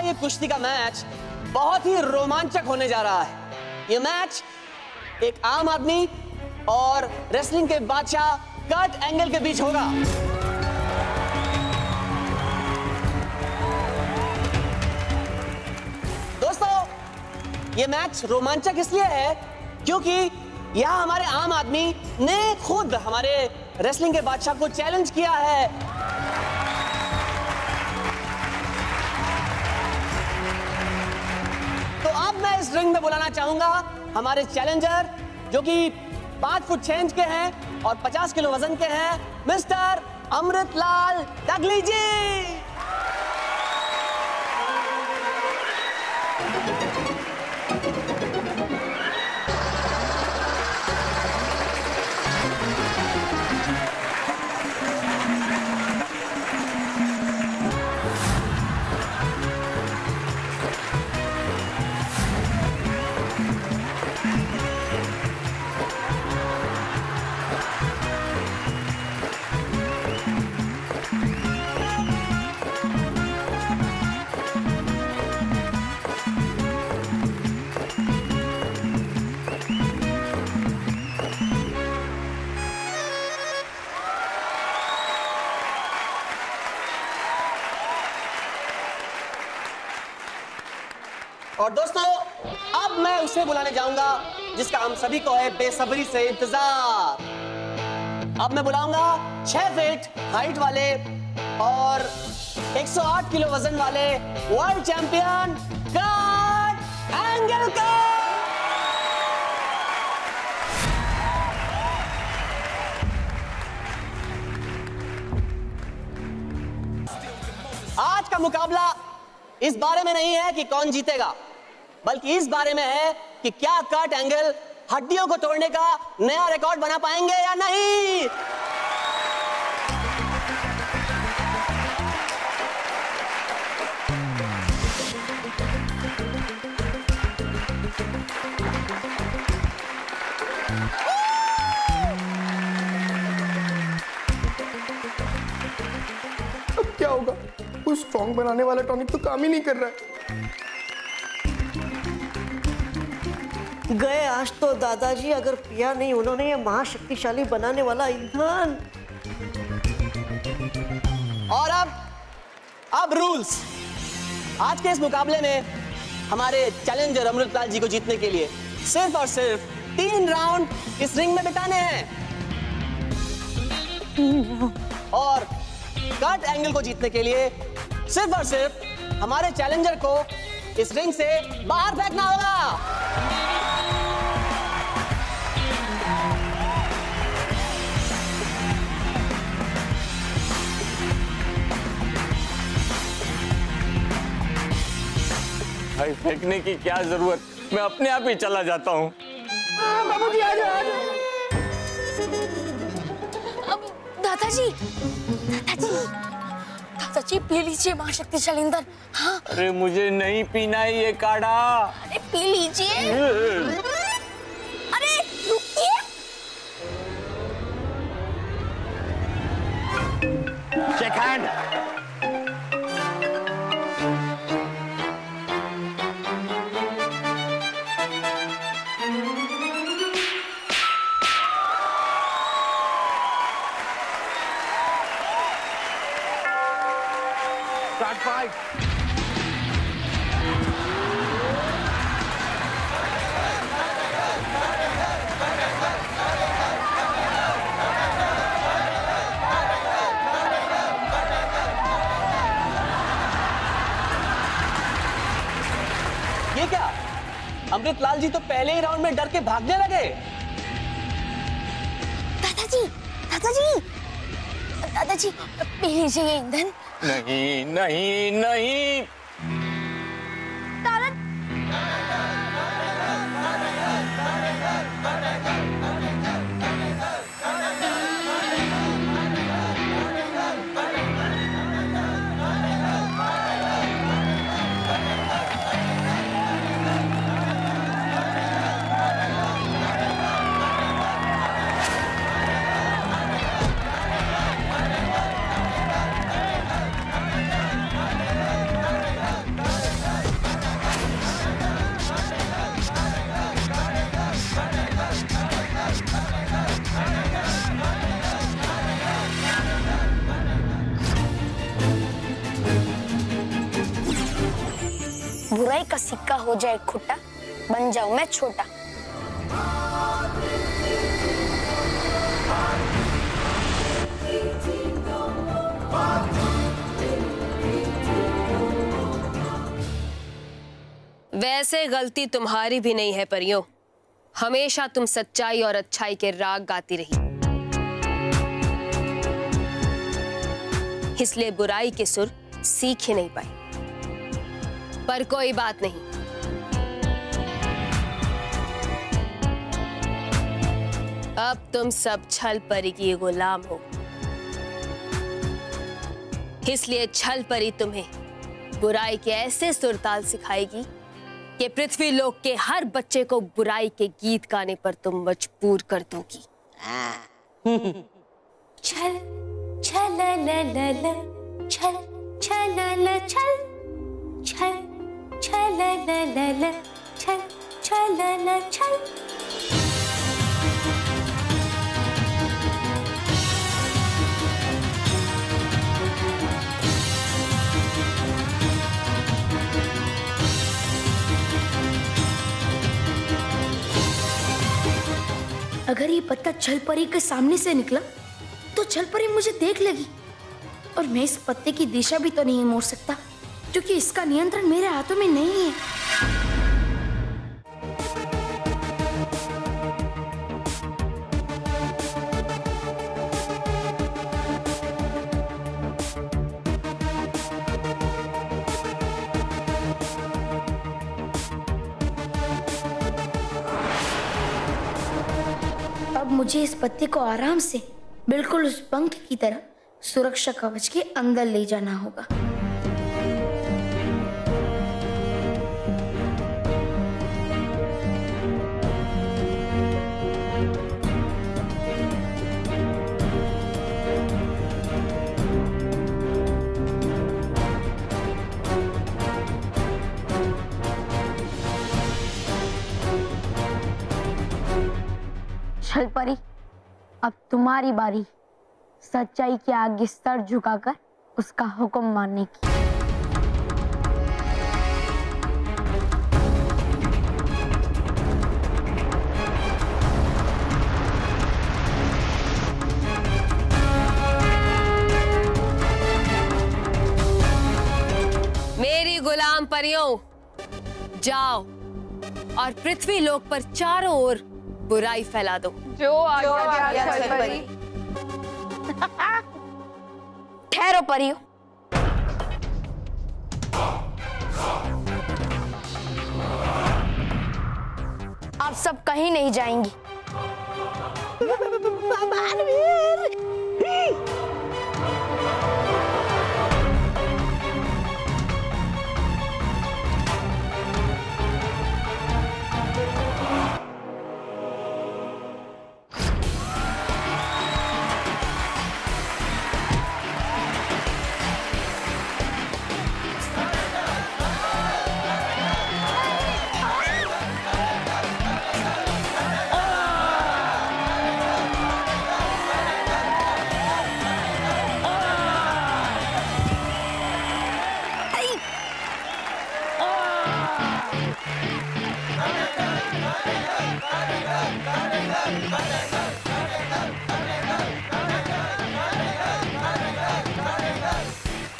ये कुश्ती का मैच बहुत ही रोमांचक होने जा रहा है। ये मैच एक आम आदमी और रेसलिंग के बादशाह कर्ट एंगल के बीच होगा। दोस्तों, ये मैच रोमांचक इसलिए है क्योंकि यहां हमारे आम आदमी ने खुद हमारे रेसलिंग के बादशाह को चैलेंज किया है। तो अब मैं इस रिंग में बुलाना चाहूंगा हमारे चैलेंजर जो कि 5 फुट 6 इंच के हैं और 50 किलो वजन के हैं, मिस्टर अमृतलाल डगली जी। और दोस्तों, अब मैं उसे बुलाने जाऊंगा जिसका हम सभी को है बेसब्री से इंतजार। अब मैं बुलाऊंगा 6 फीट हाइट वाले और 108 किलो वजन वाले वर्ल्ड चैंपियन कर्ट एंगल को। आज का मुकाबला इस बारे में नहीं है कि कौन जीतेगा, बल्कि इस बारे में है कि क्या कर्ट एंगल हड्डियों को तोड़ने का नया रिकॉर्ड बना पाएंगे या नहीं। अब क्या होगा? वो स्ट्रॉन्ग बनाने वाला टॉनिक तो काम ही नहीं कर रहा है। गए आज तो दादाजी, अगर पिया नहीं उन्होंने ये महाशक्तिशाली बनाने वाला ईंधन। और अब रूल्स। आज के इस मुकाबले में हमारे चैलेंजर अमृतलाल जी को जीतने के लिए सिर्फ और सिर्फ 3 राउंड इस रिंग में बिताने हैं। और कर्ट एंगल को जीतने के लिए सिर्फ और सिर्फ हमारे चैलेंजर को इस रिंग से बाहर फेंकना होगा। भाई फेंकने की क्या जरूरत, मैं अपने आप ही चला जाता हूँ। बाबूजी आ जाओ। दादाजी, दादाजी पी लीजिए महाशक्तिशाली ईंधन। हाँ। अरे मुझे नहीं पीना है ये काढ़ा। अरे पी लीजिए। अरे रुकिए। Shake hand. Start fight. ये क्या? अमृतलाल जी तो पहले ही राउंड में डर के भागने लगे। दादाजी, दादाजी, दादाजी पी लीजिए ये ईंधन। नहीं नहीं नहीं। दादा सिक्का हो जाए खुट्टा, बन जाऊं मैं छोटा। वैसे गलती तुम्हारी भी नहीं है परियों, हमेशा तुम सच्चाई और अच्छाई के राग गाती रही, इसलिए बुराई के सुर सीख ही नहीं पाई। पर कोई बात नहीं, अब तुम सब छल परी की गुलाम हो, इसलिए छल परी तुम्हें बुराई के ऐसे सुरताल सिखाएगी कि पृथ्वी लोक के हर बच्चे को बुराई के गीत गाने पर तुम मजबूर कर दोगी। छल छल ल ल ल, छल छल ल छल, छल छल ल ल ल, छल छल ल छल। अगर ये पत्ता छल परी के सामने से निकला तो छल परी मुझे देख लेगी और मैं इस पत्ते की दिशा भी तो नहीं मोड़ सकता, क्योंकि इसका नियंत्रण मेरे हाथों में नहीं है। अब मुझे इस पत्ते को आराम से बिल्कुल उस पंख की तरह सुरक्षा कवच के अंदर ले जाना होगा। छल परी, अब तुम्हारी बारी सच्चाई के आगे सर झुकाकर उसका हुक्म मानने की। मेरी गुलाम परियों, जाओ और पृथ्वी लोक पर चारों ओर बुराई फैला दो। जो आज्ञा छल परी। ठहरो परियों, आप सब कहीं नहीं जाएंगी।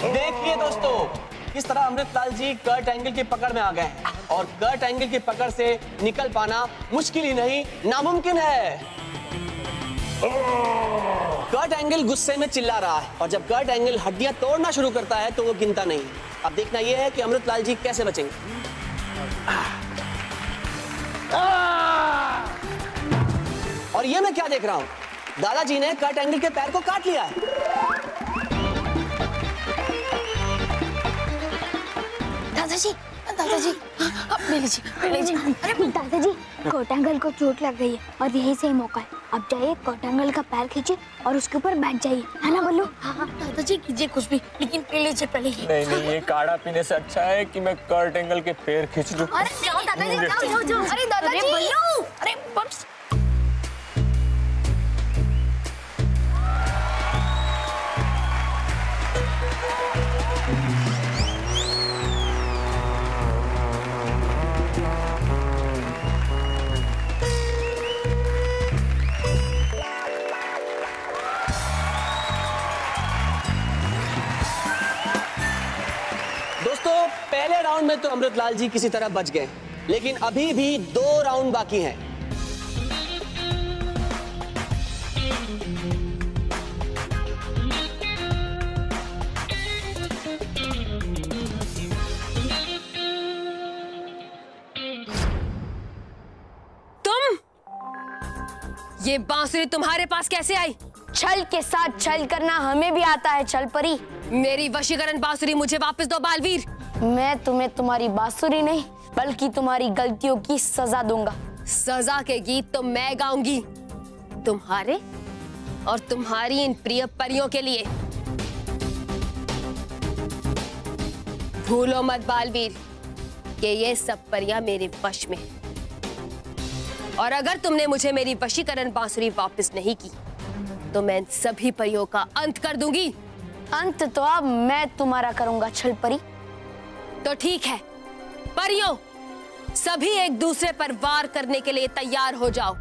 देखिए दोस्तों, किस तरह अमृतलाल जी कर्ट एंगल की पकड़ में आ गए हैं और कर्ट एंगल की पकड़ से निकल पाना मुश्किल ही नहीं, नामुमकिन है। कर्ट एंगल गुस्से में चिल्ला रहा है और जब कर्ट एंगल हड्डियां तोड़ना शुरू करता है तो वो गिनता नहीं। अब देखना यह है कि अमृतलाल जी कैसे बचेंगे। और ये मैं क्या देख रहा हूं, दादाजी ने कर्ट एंगल के पैर को काट लिया है। दादाजी, ले लीजिए। अरे दादाजी, कोटांगल को चोट लग गई है और यही सही मौका है। अब जाइए, कोटांगल का पैर खींचिए और उसके ऊपर बैठ जाइए, है ना बल्लू? हाँ दादाजी, कीजिए कुछ भी, लेकिन पी लीजिए पहले ही। नहीं, ये काढ़ा पीने से अच्छा है कि मैं कर्ट एंगल के पैर खींच लूं। अरे जाओ दादाजी, जाओ। अरे दादाजी, बल्लू, अरे बम्स। पहले राउंड में तो अमृतलाल जी किसी तरह बच गए, लेकिन अभी भी 2 राउंड बाकी हैं। ये बांसुरी तुम्हारे पास कैसे आई? छल के साथ छल करना हमें भी आता है छल परी। मेरी वशीकरण बांसुरी मुझे वापस दो बालवीर। मैं तुम्हें तुम्हारी बांसुरी नहीं बल्कि तुम्हारी गलतियों की सजा दूंगा। सजा के गीत तो मैं गाऊंगी, तुम्हारे और तुम्हारी इन प्रिय परियों के लिए। भूलो मत बालवीर कि ये सब परियां मेरे वश में हैं। और अगर तुमने मुझे मेरी वशीकरण बांसुरी वापस नहीं की तो मैं इन सभी परियों का अंत कर दूंगी। अंत तो अब मैं तुम्हारा करूंगा छल परी। तो ठीक है परियों, सभी एक दूसरे पर वार करने के लिए तैयार हो जाओ।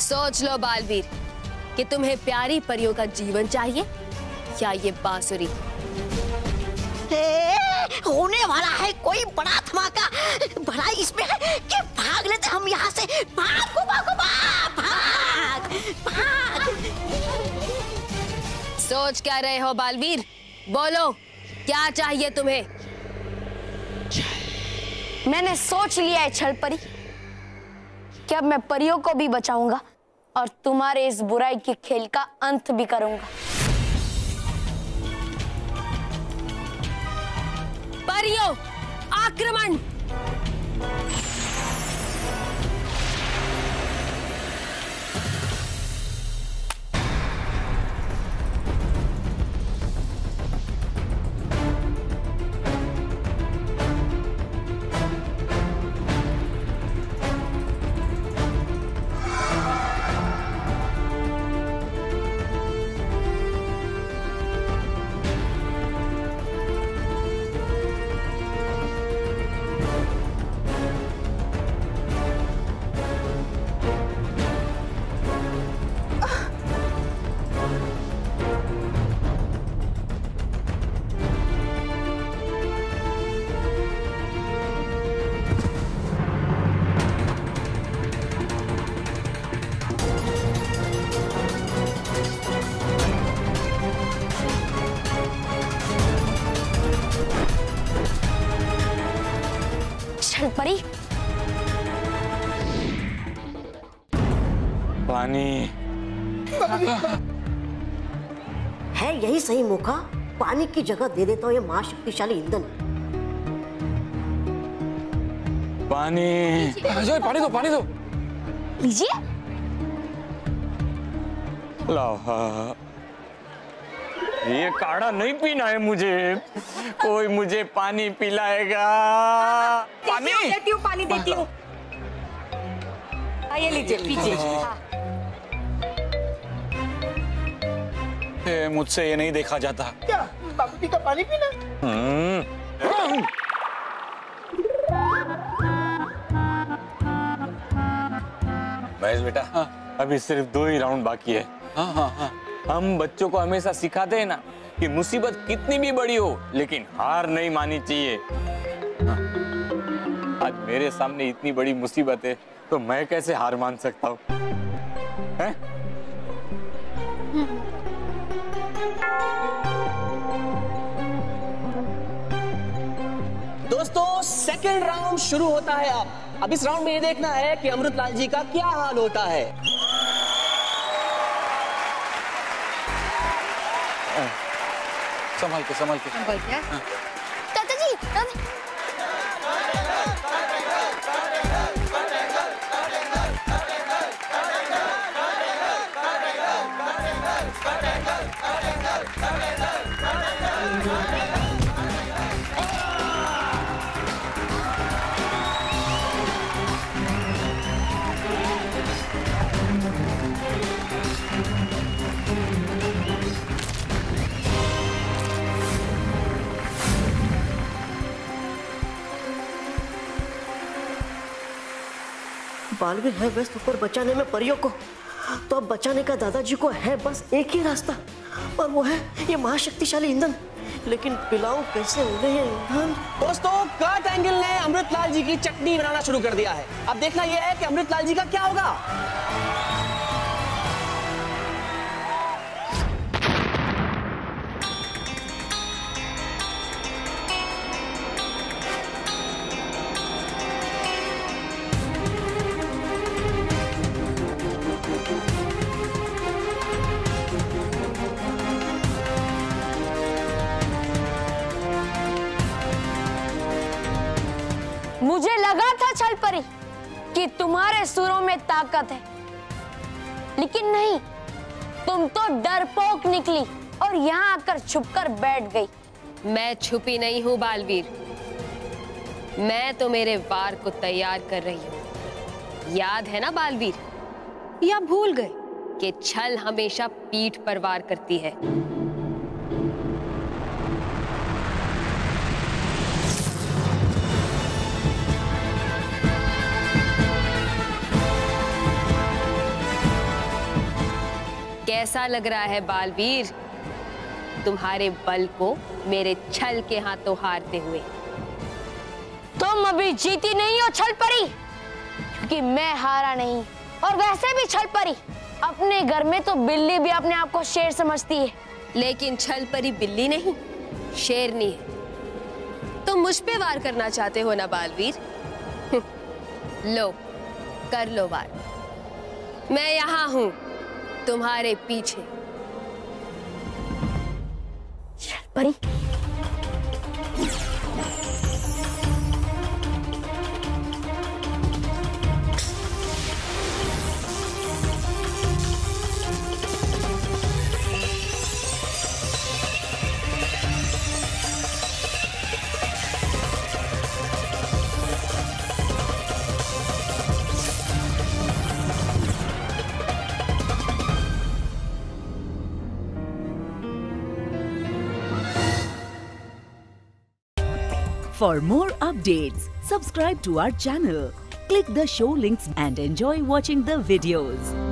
सोच लो बालवीर कि तुम्हें प्यारी परियों का जीवन चाहिए या ये बांसुरी। होने वाला है कोई बड़ा धमाका। बड़ा इसमें है कि भाग लेते हम यहाँ से। भाग भाग भाग। सोच क्या रहे हो बालवीर? बोलो क्या चाहिए तुम्हें? मैंने सोच लिया है छल परी कि अब मैं परियों को भी बचाऊंगा और तुम्हारे इस बुराई के खेल का अंत भी करूंगा। परियों आक्रमण! परी पानी है यही सही मौका। पानी की जगह दे देता हूँ ये महाशक्तिशाली ईंधन। पानी पानी दो, पानी दो। लीजिए। लाओ। ये काढ़ा नहीं पीना है मुझे। कोई मुझे पानी पिलाएगा। पानी देती हूँ, पानी देती हूँ। ये लीजिए पीजिए। मुझसे ये नहीं देखा जाता। क्या बाबूजी का पानी पीना? महेश बेटा, अभी सिर्फ 2 ही राउंड बाकी है। हाँ। हम बच्चों को हमेशा सिखाते हैं ना कि मुसीबत कितनी भी बड़ी हो लेकिन हार नहीं माननी चाहिए। आज मेरे सामने इतनी बड़ी मुसीबत है तो मैं कैसे हार मान सकता हूँ? दोस्तों सेकंड राउंड शुरू होता है। अब इस राउंड में ये देखना है कि अमृतलाल जी का क्या हाल होता है। संभाल के दादा जी बालवीर है व्यस्त ऊपर बचाने में परियों को, तो अब बचाने का दादाजी को है बस एक ही रास्ता, और वो है ये महाशक्तिशाली ईंधन। लेकिन पिलाऊं कैसे उन्हें ये ईंधन? दोस्तों, कर्ट एंगल ने अमृतलाल जी की चटनी बनाना शुरू कर दिया है। अब देखना यह है कि अमृतलाल जी का क्या होगा। मुझे लगा था छलपरी कि तुम्हारे सुरों में ताकत है, लेकिन नहीं, तुम तो डरपोक निकली और यहाँ आकर छुपकर बैठ गई। मैं छुपी नहीं हूँ बालवीर, मैं तो मेरे वार को तैयार कर रही हूँ। याद है ना बालवीर, या भूल गए कि छल हमेशा पीठ पर वार करती है। कैसा लग रहा है बालवीर, तुम्हारे बल को मेरे छल के हाथों हारते हुए? तुम अभी जीती नहीं हो छलपरी, क्योंकि मैं हारा नहीं। और वैसे भी छलपरी, अपने घर में तो बिल्ली भी अपने आप को शेर समझती है, लेकिन छलपरी बिल्ली नहीं, शेरनी है। तुम मुझ पे वार करना चाहते हो ना बालवीर? लो, कर लो वार। मैं यहाँ हूं, तुम्हारे पीछे। परी, For more updates, subscribe to our channel, click the show links and enjoy watching the videos.